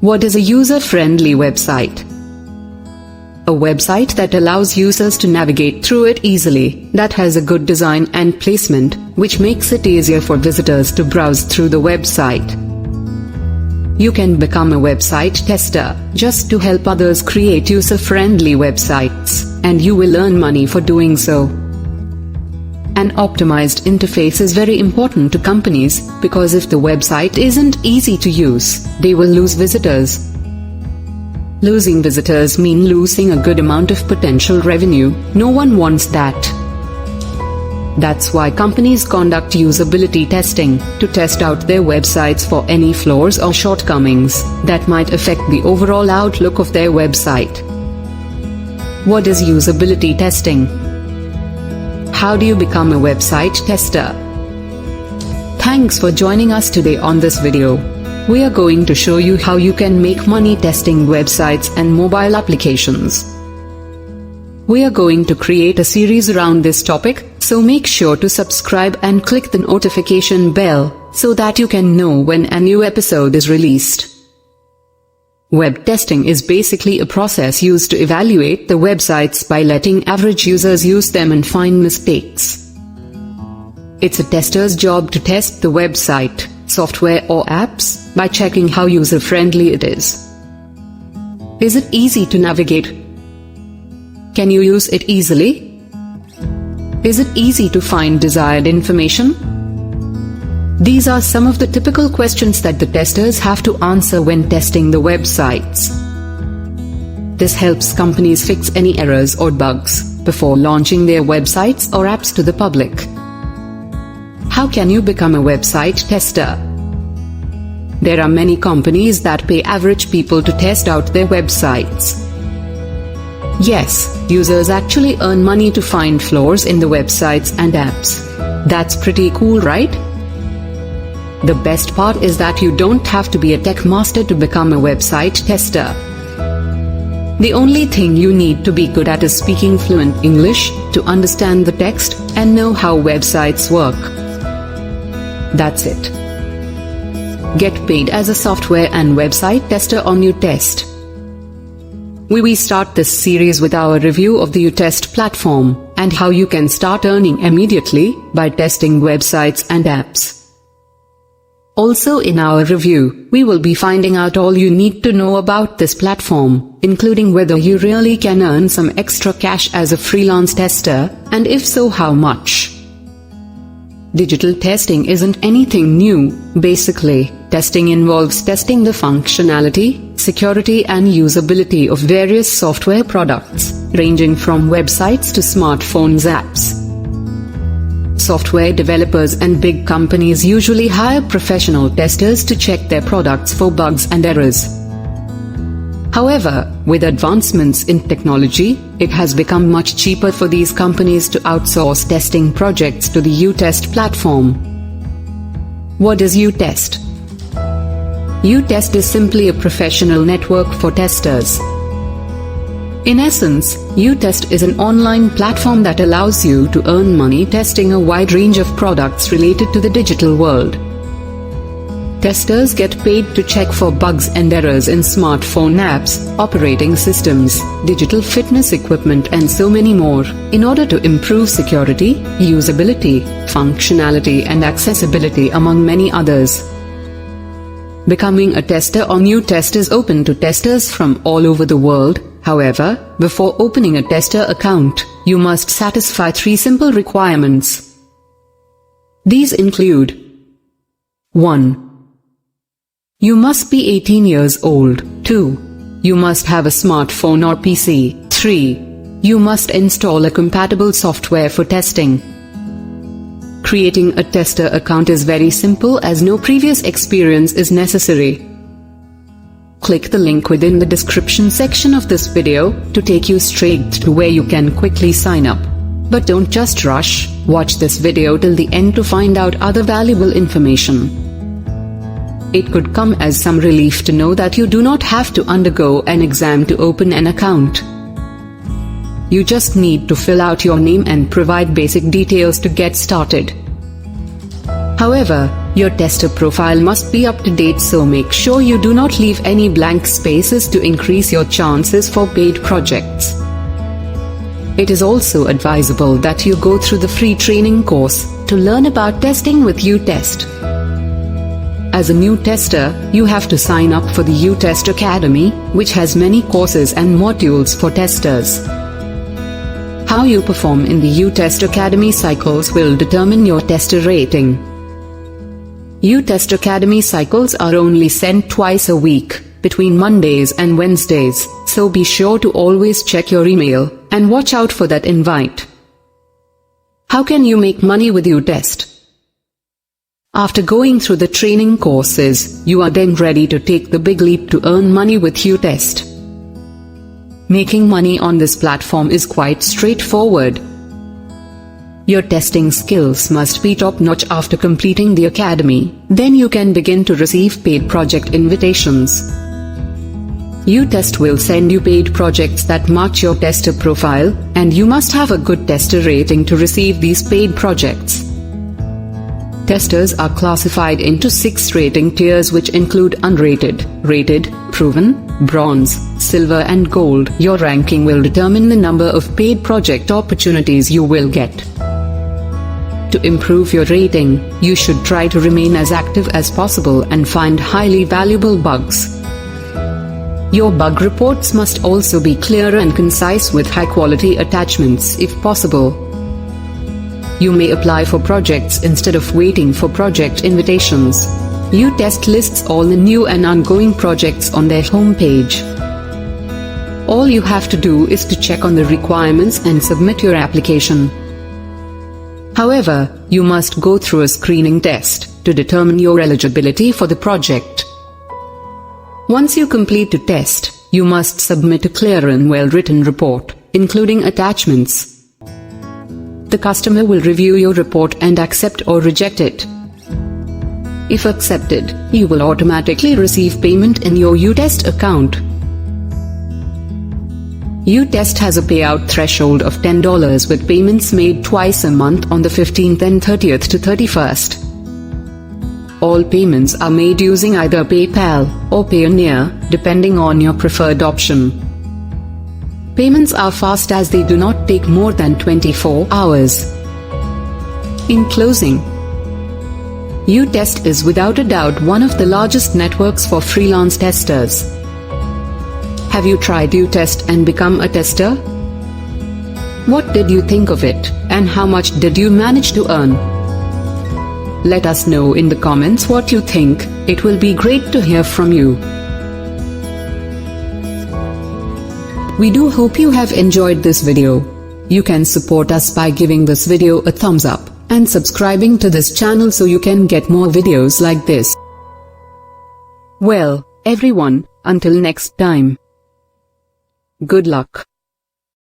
What is a user-friendly website? A website that allows users to navigate through it easily, that has a good design and placement, which makes it easier for visitors to browse through the website. You can become a website tester, just to help others create user-friendly websites, and you will earn money for doing so. An optimized interface is very important to companies, because if the website isn't easy to use, they will lose visitors. Losing visitors mean losing a good amount of potential revenue. No one wants that. That's why companies conduct usability testing, to test out their websites for any flaws or shortcomings that might affect the overall outlook of their website. What is usability testing? How do you become a website tester? Thanks for joining us today on this video. We are going to show you how you can make money testing websites and mobile applications. We are going to create a series around this topic, so make sure to subscribe and click the notification bell so that you can know when a new episode is released. Web testing is basically a process used to evaluate the websites by letting average users use them and find mistakes. It's a tester's job to test the website, software or apps by checking how user-friendly it is. Is it easy to navigate? Can you use it easily? Is it easy to find desired information? These are some of the typical questions that the testers have to answer when testing the websites. This helps companies fix any errors or bugs before launching their websites or apps to the public. How can you become a website tester? There are many companies that pay average people to test out their websites. Yes, users actually earn money to find flaws in the websites and apps. That's pretty cool, right? The best part is that you don't have to be a tech master to become a website tester. The only thing you need to be good at is speaking fluent English, to understand the text, and know how websites work. That's it. Get paid as a software and website tester on UTest. We start this series with our review of the UTest platform, and how you can start earning immediately by testing websites and apps. Also in our review, we will be finding out all you need to know about this platform, including whether you really can earn some extra cash as a freelance tester, and if so, how much. Digital testing isn't anything new. Basically, testing involves testing the functionality, security and usability of various software products, ranging from websites to smartphones apps. Software developers and big companies usually hire professional testers to check their products for bugs and errors. However, with advancements in technology, it has become much cheaper for these companies to outsource testing projects to the UTest platform. What is UTest? UTest is simply a professional network for testers. In essence, UTest is an online platform that allows you to earn money testing a wide range of products related to the digital world. Testers get paid to check for bugs and errors in smartphone apps, operating systems, digital fitness equipment and so many more, in order to improve security, usability, functionality and accessibility among many others. Becoming a tester on UTest is open to testers from all over the world. However, before opening a tester account, you must satisfy 3 simple requirements. These include: 1. You must be 18 years old. 2. You must have a smartphone or PC. 3. You must install a compatible software for testing. Creating a tester account is very simple, as no previous experience is necessary. Click the link within the description section of this video to take you straight to where you can quickly sign up. But don't just rush, watch this video till the end to find out other valuable information. It could come as some relief to know that you do not have to undergo an exam to open an account. You just need to fill out your name and provide basic details to get started. However, your tester profile must be up to date, so make sure you do not leave any blank spaces to increase your chances for paid projects. It is also advisable that you go through the free training course to learn about testing with UTest. As a new tester, you have to sign up for the UTest Academy, which has many courses and modules for testers. How you perform in the UTest Academy cycles will determine your tester rating. UTest Academy cycles are only sent twice a week, between Mondays and Wednesdays, so be sure to always check your email and watch out for that invite. How can you make money with UTest? After going through the training courses, you are then ready to take the big leap to earn money with UTest. Making money on this platform is quite straightforward. Your testing skills must be top-notch after completing the academy, then you can begin to receive paid project invitations. UTest will send you paid projects that match your tester profile, and you must have a good tester rating to receive these paid projects. Testers are classified into 6 rating tiers, which include unrated, rated, proven, bronze, silver and gold. Your ranking will determine the number of paid project opportunities you will get. To improve your rating, you should try to remain as active as possible and find highly valuable bugs. Your bug reports must also be clear and concise with high-quality attachments if possible. You may apply for projects instead of waiting for project invitations. UTest lists all the new and ongoing projects on their homepage. All you have to do is to check on the requirements and submit your application. However, you must go through a screening test to determine your eligibility for the project. Once you complete the test, you must submit a clear and well-written report, including attachments. The customer will review your report and accept or reject it. If accepted, you will automatically receive payment in your UTest account. UTest has a payout threshold of $10 with payments made twice a month on the 15th and 30th to 31st. All payments are made using either PayPal or Payoneer, depending on your preferred option. Payments are fast as they do not take more than 24 hours. In closing, UTest is without a doubt one of the largest networks for freelance testers. Have you tried UTest and become a tester? What did you think of it, and how much did you manage to earn? Let us know in the comments what you think. It will be great to hear from you. We do hope you have enjoyed this video. You can support us by giving this video a thumbs up and subscribing to this channel so you can get more videos like this. Well, everyone, until next time. Good luck.